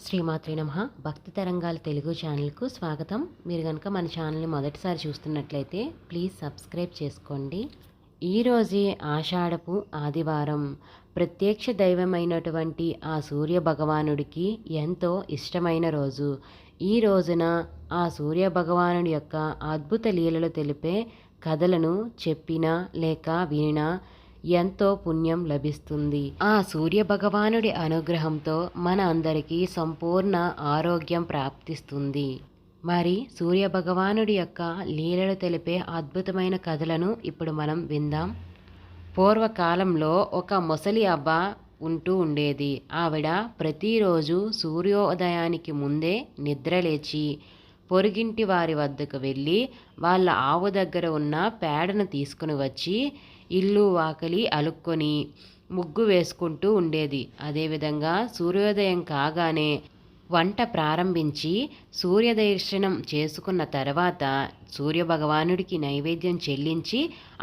శ్రీమాత్రే నమః. భక్తి తరంగాల తెలుగు ఛానల్కు స్వాగతం. మీరు కనుక మన ఛానల్ని మొదటిసారి చూస్తున్నట్లయితే ప్లీజ్ సబ్స్క్రైబ్ చేసుకోండి. ఈరోజే ఆషాఢపు ఆదివారం. ప్రత్యక్ష దైవమైనటువంటి ఆ సూర్య భగవానుడికి ఎంతో ఇష్టమైన రోజు. ఈ రోజున ఆ సూర్య భగవానుడి యొక్క అద్భుత లీలలు తెలిపే కథలను చెప్పినా లేక వినినా ఎంతో పుణ్యం లభిస్తుంది. ఆ సూర్య భగవానుడి అనుగ్రహంతో మన అందరికీ సంపూర్ణ ఆరోగ్యం ప్రాప్తిస్తుంది. మరి సూర్య భగవానుడి యొక్క లీలలు తెలిపే అద్భుతమైన కథలను ఇప్పుడు మనం విందాం. పూర్వకాలంలో ఒక ముసలి అవ్వ ఉంటూ ఉండేది. ఆవిడ ప్రతిరోజు సూర్యోదయానికి ముందే నిద్రలేచి పొరుగింటి వారి వద్దకు వెళ్ళి వాళ్ళ ఆవు దగ్గర ఉన్న పేడను తీసుకుని వచ్చి ఇల్లు వాకిలి అలుక్కొని ముగ్గు వేసుకుంటూ ఉండేది. అదేవిధంగా సూర్యోదయం కాగానే వంట ప్రారంభించి సూర్యదర్శనం చేసుకున్న తర్వాత సూర్యభగవానుడికి నైవేద్యం చెల్లించి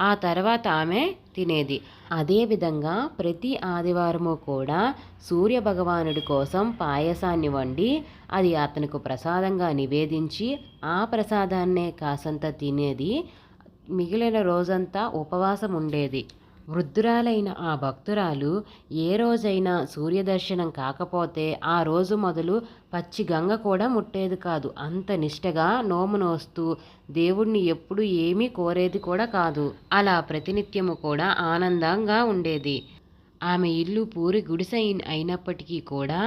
ఆ తర్వాత ఆమె తినేది. అదేవిధంగా ప్రతి ఆదివారము కూడా సూర్యభగవానుడి కోసం పాయసాన్ని వండి అది అతనికి ప్రసాదంగా నివేదించి ఆ ప్రసాదాన్నే కాసంత తినేది. మిగిలిన రోజంతా ఉపవాసం ఉండేది. వృద్ధురాలైన ఆ భక్తురాలు ఏ రోజైనా సూర్యదర్శనం కాకపోతే ఆ రోజు మొదలు పచ్చి గంగ కూడా ముట్టేది కాదు. అంత నిష్టగా నోము నోస్తూ దేవుణ్ణి ఎప్పుడు ఏమీ కోరేది కూడా కాదు. అలా ప్రతినిత్యము కూడా ఆనందంగా ఉండేది. ఆమె ఇల్లు పూరి గుడిసె అయినప్పటికీ కూడా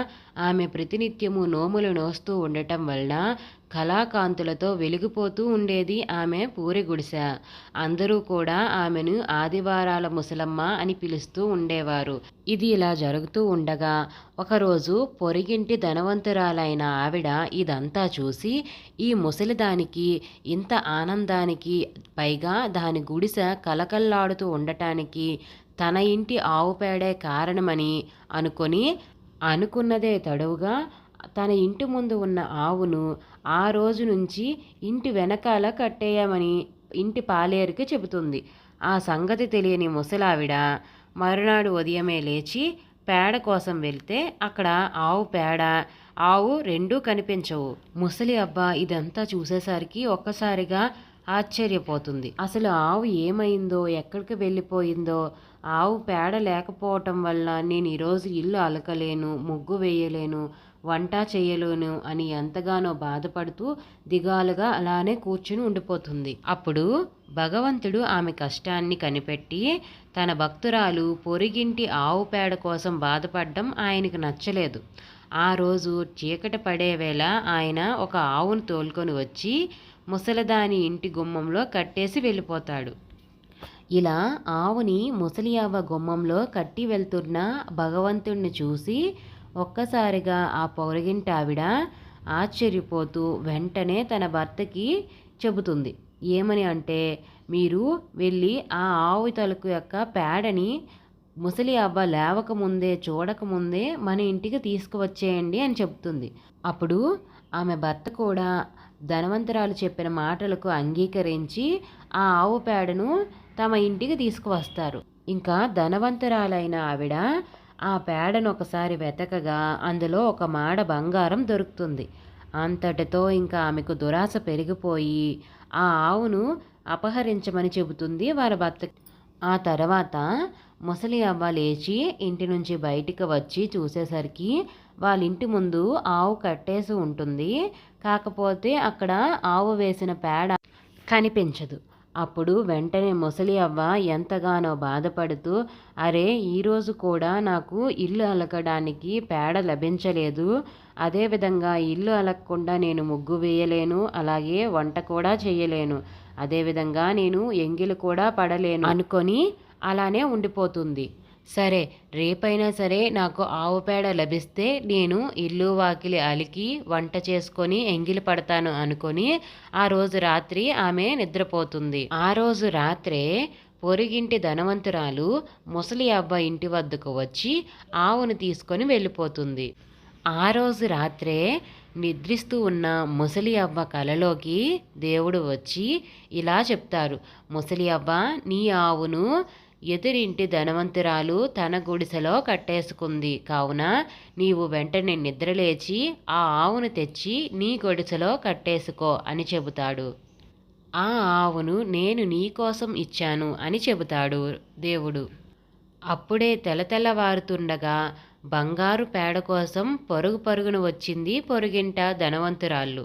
ఆమె ప్రతినిత్యము నోములు నోస్తూ ఉండటం వలన కళాకాంతులతో వెలిగిపోతూ ఉండేది ఆమె పూరి గుడిసె. అందరూ కూడా ఆమెను ఆదివారాల ముసలమ్మ అని పిలుస్తూ ఉండేవారు. ఇది ఇలా జరుగుతూ ఉండగా ఒకరోజు పొరిగింటి ధనవంతురాలైన ఆవిడ ఇదంతా చూసి ఈ ముసలిదానికి ఇంత ఆనందానికి పైగా దాని గుడిసె కలకల్లాడుతూ ఉండటానికి తన ఇంటి ఆవు పేడే కారణమని అనుకున్నదే తడవుగా తన ఇంటి ముందు ఉన్న ఆవును ఆ రోజు నుంచి ఇంటి వెనకాల కట్టేయమని ఇంటి పాలేరుకి చెబుతుంది. ఆ సంగతి తెలియని ముసలావిడ మరునాడు ఉదయమే లేచి పేడ కోసం వెళ్తే అక్కడ ఆవు పేడ ఆవు రెండూ కనిపించవు. ముసలి అబ్బ ఇదంతా చూసేసరికి ఒక్కసారిగా ఆశ్చర్యపోతుంది. అసలు ఆవు ఏమైందో, ఎక్కడికి వెళ్ళిపోయిందో, ఆవు పేడ లేకపోవటం వల్ల నేను ఈరోజు ఇల్లు అలకలేను, ముగ్గు వేయలేను, వంట చేయలేను అని ఎంతగానో బాధపడుతూ దిగాలుగా అలానే కూర్చుని ఉండిపోతుంది. అప్పుడు భగవంతుడు ఆమె కష్టాన్ని కనిపెట్టి తన భక్తురాలు పొరిగింటి ఆవు పేడ కోసం బాధపడడం ఆయనకు నచ్చలేదు. ఆ రోజు చీకటి పడే వేళ ఆయన ఒక ఆవును తోలుకొని వచ్చి ముసలిదాని ఇంటి గుమ్మంలో కట్టేసి వెళ్ళిపోతాడు. ఇలా ఆవుని ముసలి అవ్వ గుమ్మంలో కట్టి వెళ్తున్న భగవంతుణ్ణి చూసి ఒక్కసారిగా ఆ పొరుగింటి ఆవిడ ఆశ్చర్యపోతూ వెంటనే తన భర్తకి చెబుతుంది. ఏమని అంటే, మీరు వెళ్ళి ఆ ఆవు తలుకు యొక్క పేడని ముసలి అవ్వ లేవకముందే చూడకముందే మన ఇంటికి తీసుకువచ్చేయండి అని చెబుతుంది. అప్పుడు ఆమె భర్త కూడా ధనవంతురాలు చెప్పిన మాటలకు అంగీకరించి ఆ ఆవు పేడను తమ ఇంటికి తీసుకువస్తారు. ఇంకా ధనవంతురాలైన ఆవిడ ఆ పేడను ఒకసారి వెతకగా అందులో ఒక మాడ బంగారం దొరుకుతుంది. అంతటితో ఇంకా ఆమెకు దురాశ పెరిగిపోయి ఆ ఆవును అపహరించమని చెబుతుంది వారి భర్త. ఆ తర్వాత ముసలి అవ్వ లేచి ఇంటి నుంచి బయటికి వచ్చి చూసేసరికి వాళ్ళ ఇంటి ముందు ఆవు కట్టేసి ఉంటుంది. కాకపోతే అక్కడ ఆవు వేసిన పేడ కనిపించదు. అప్పుడు వెంటనే ముసలి అవ్వ ఎంతగానో బాధపడుతూ, అరే ఈరోజు కూడా నాకు ఇల్లు అలకడానికి పేడ లభించలేదు, అదేవిధంగా ఇల్లు అలకకుండా నేను ముగ్గు వేయలేను, అలాగే వంట కూడా చేయలేను, అదేవిధంగా నేను ఎంగిలి కూడా పడలేను అనుకొని అలానే ఉండిపోతుంది. సరే రేపైనా సరే నాకు ఆవు పేడ లభిస్తే నేను ఇల్లు వాకిలి అలికి వంట చేసుకొని ఎంగిలి పడతాను అనుకొని ఆ రోజు రాత్రి ఆమె నిద్రపోతుంది. ఆ రోజు రాత్రే పొరుగింటి ధనవంతురాలు ముసలి అవ్వ ఇంటి వద్దకు వచ్చి ఆవును తీసుకొని వెళ్ళిపోతుంది. ఆ రోజు రాత్రే నిద్రిస్తూ ఉన్న ముసలి అవ్వ కలలోకి దేవుడు వచ్చి ఇలా చెప్తారు. ముసలి అవ్వ, నీ ఆవును ఎదురింటి ధనవంతురాలు తన గుడిసెలో కట్టేసుకుంది. కావున నీవు వెంటనే నిద్రలేచి ఆ ఆవును తెచ్చి నీ గుడిసెలో కట్టేసుకో అని చెబుతాడు. ఆ ఆవును నేను నీకోసం ఇచ్చాను అని చెబుతాడు దేవుడు. అప్పుడే తెల్లవారుతుండగా బంగారు పేడ కోసం పరుగు పరుగున వచ్చింది పొరుగింట ధనవంతురాళ్ళు.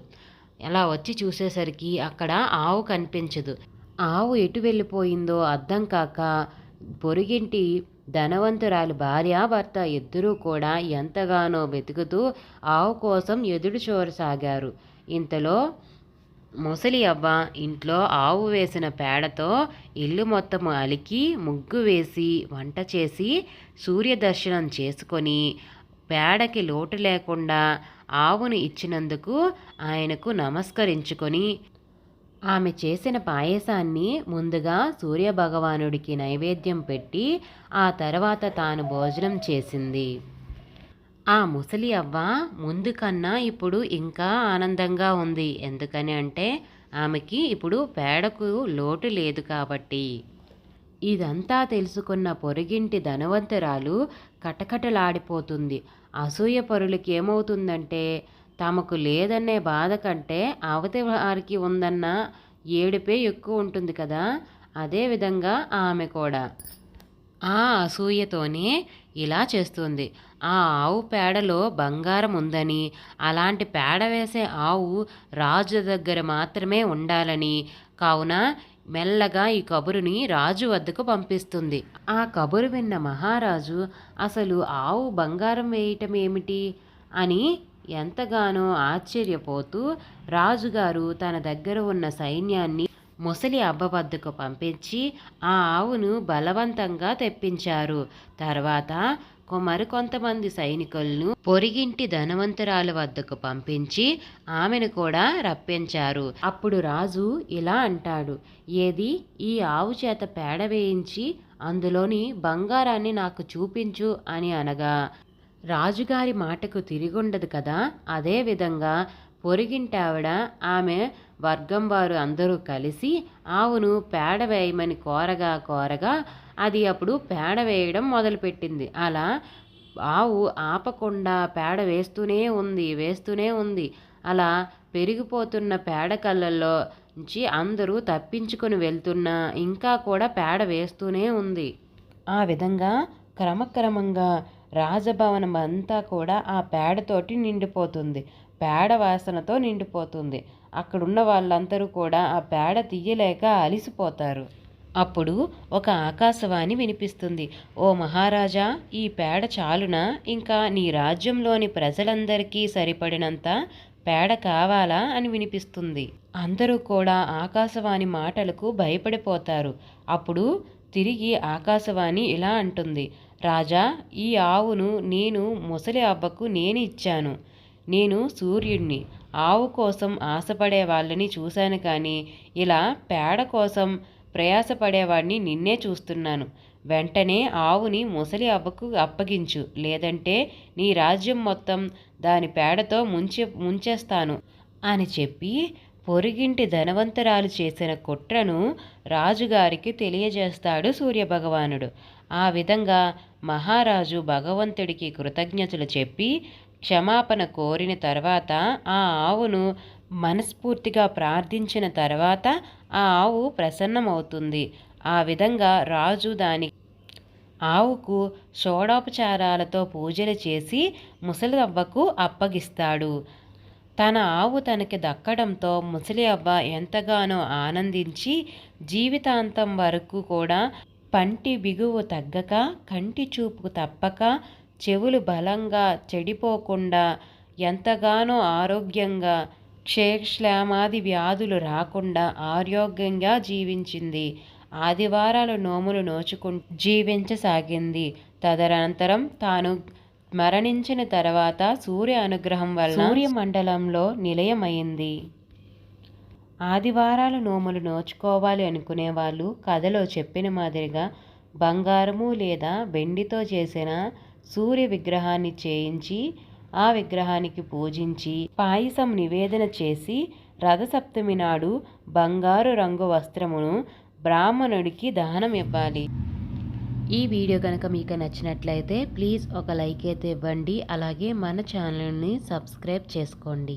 అలా వచ్చి చూసేసరికి అక్కడ ఆవు కనిపించదు. ఆవు ఎటు వెళ్ళిపోయిందో అర్థం కాక పొరుగింటి ధనవంతురాలు భార్యాభర్త ఇద్దరూ కూడా ఎంతగానో వెతుకుతూ ఆవు కోసం ఎదురు చూడసాగారు. ఇంతలో ముసలి అవ్వ ఇంట్లో ఆవు వేసిన పేడతో ఇల్లు మొత్తము అలికి ముగ్గు వేసి వంట చేసి సూర్యదర్శనం చేసుకొని పేడకి లోటు లేకుండా ఆవును ఇచ్చినందుకు ఆయనకు నమస్కరించుకొని ఆమె చేసిన పాయసాన్ని ముందుగా సూర్యభగవానుడికి నైవేద్యం పెట్టి ఆ తర్వాత తాను భోజనం చేసింది. ఆ ముసలి అవ్వ ముందు కన్నా ఇప్పుడు ఇంకా ఆనందంగా ఉంది. ఎందుకని అంటే ఆమెకి ఇప్పుడు పేడకు లోటు లేదు కాబట్టి. ఇదంతా తెలుసుకున్న పొరుగింటి ధనవంతురాలు కటకటలాడిపోతుంది. అసూయ పరులకి ఏమవుతుందంటే తమకు లేదనే బాధ కంటే అవతలి వారికి ఉందన్న ఏడుపే ఎక్కువ ఉంటుంది కదా. అదేవిధంగా ఆమె కూడా ఆ అసూయతోనే ఇలా చేస్తుంది. ఆ ఆవు పేడలో బంగారం ఉందని, అలాంటి పేడ వేసే ఆవు రాజు దగ్గర మాత్రమే ఉండాలని, కావున మెల్లగా ఈ కబురుని రాజు వద్దకు పంపిస్తుంది. ఆ కబురు విన్న మహారాజు అసలు ఆవు బంగారం వేయటం ఏమిటి అని ఎంతగానో ఆశ్చర్యపోతూ రాజుగారు తన దగ్గర ఉన్న సైన్యాన్ని ముసలి అవ్వ వద్దకు పంపించి ఆ ఆవును బలవంతంగా తెప్పించారు. తర్వాత మరికొంతమంది సైనికులను పొరిగింటి ధనవంతురాల వద్దకు పంపించి ఆమెను కూడా రప్పించారు. అప్పుడు రాజు ఇలా అంటాడు, ఏది ఈ ఆవు చేత పేడ వేయించి అందులోని బంగారాన్ని నాకు చూపించు అని అనగా రాజుగారి మాటకు తిరిగుండదు కదా. అదేవిధంగా పొరిగింటావిడ ఆమె వర్గం వారు అందరూ కలిసి ఆవును పేడ వేయమని కోరగా అది అప్పుడు పేడ వేయడం మొదలుపెట్టింది. అలా ఆవు ఆపకుండా పేడ వేస్తూనే ఉంది. అలా పెరిగిపోతున్న పేడ కళ్ళల్లో నుంచి అందరూ తప్పించుకొని వెళ్తున్నా ఇంకా కూడా పేడ వేస్తూనే ఉంది. ఆ విధంగా క్రమక్రమంగా రాజభవనం అంతా కూడా ఆ పేడతోటి నిండిపోతుంది. పేడ వాసనతో నిండిపోతుంది. అక్కడున్న వాళ్ళందరూ కూడా ఆ పేడ తీయలేక అలిసిపోతారు. అప్పుడు ఒక ఆకాశవాణి వినిపిస్తుంది, ఓ మహారాజా, ఈ పేడ చాలునా? ఇంకా నీ రాజ్యంలోని ప్రజలందరికీ సరిపడినంత పేడ కావాలా అని వినిపిస్తుంది. అందరూ కూడా ఆకాశవాణి మాటలకు భయపడిపోతారు. అప్పుడు తిరిగి ఆకాశవాణి ఇలా అంటుంది, రాజా, ఈ ఆవును నేను ముసలి అవ్వకు నేను ఇచ్చాను. నేను సూర్యుడిని. ఆవు కోసం ఆశపడే వాళ్ళని చూశాను, కానీ ఇలా పేడ కోసం ప్రయాసపడేవాడిని నిన్నే చూస్తున్నాను. వెంటనే ఆవుని ముసలి అవ్వకు అప్పగించు, లేదంటే నీ రాజ్యం మొత్తం దాని పేడతో ముంచేస్తాను అని చెప్పి పొరుగింటి ధనవంతరాలు చేసిన కుట్రను రాజుగారికి తెలియజేస్తాడు సూర్యభగవానుడు. ఆ విధంగా మహారాజు భగవంతుడికి కృతజ్ఞతలు చెప్పి క్షమాపణ కోరిన తర్వాత ఆ ఆవును మనస్ఫూర్తిగా ప్రార్థించిన తర్వాత ఆ ఆవు ప్రసన్నమవుతుంది. ఆ విధంగా రాజు దాని ఆవుకు షోడోపచారాలతో పూజలు చేసి ముసలి అవ్వకు అప్పగిస్తాడు. తన ఆవు తనకి దక్కడంతో ముసలి అవ్వ ఎంతగానో ఆనందించి జీవితాంతం వరకు కూడా పంటి బిగువు తగ్గక, కంటి చూపు తప్పక, చెవులు బలంగా చెడిపోకుండా ఎంతగానో ఆరోగ్యంగా, క్షయశ్లేమాది వ్యాధులు రాకుండా ఆరోగ్యంగా జీవించింది. ఆదివారాలు నోములు నోచుకుంటూ జీవించసాగింది. తదనంతరం తాను మరణించిన తర్వాత సూర్య అనుగ్రహం వల్ల సూర్యమండలంలో నిలయమైంది. ఆదివారాలు నోములు నోచుకోవాలి అనుకునే వాళ్ళు కథలో చెప్పిన మాదిరిగా బంగారము లేదా వెండితో చేసిన సూర్య విగ్రహాన్ని చేయించి ఆ విగ్రహానికి పూజించి పాయసం నివేదన చేసి రథసప్తమి నాడు బంగారు రంగు వస్త్రమును బ్రాహ్మణుడికి దానం ఇవ్వాలి. ఈ వీడియో కనుక మీకు నచ్చినట్లయితే ప్లీజ్ ఒక లైక్ అయితే ఇవ్వండి. అలాగే మన ఛానల్ని సబ్స్క్రైబ్ చేసుకోండి.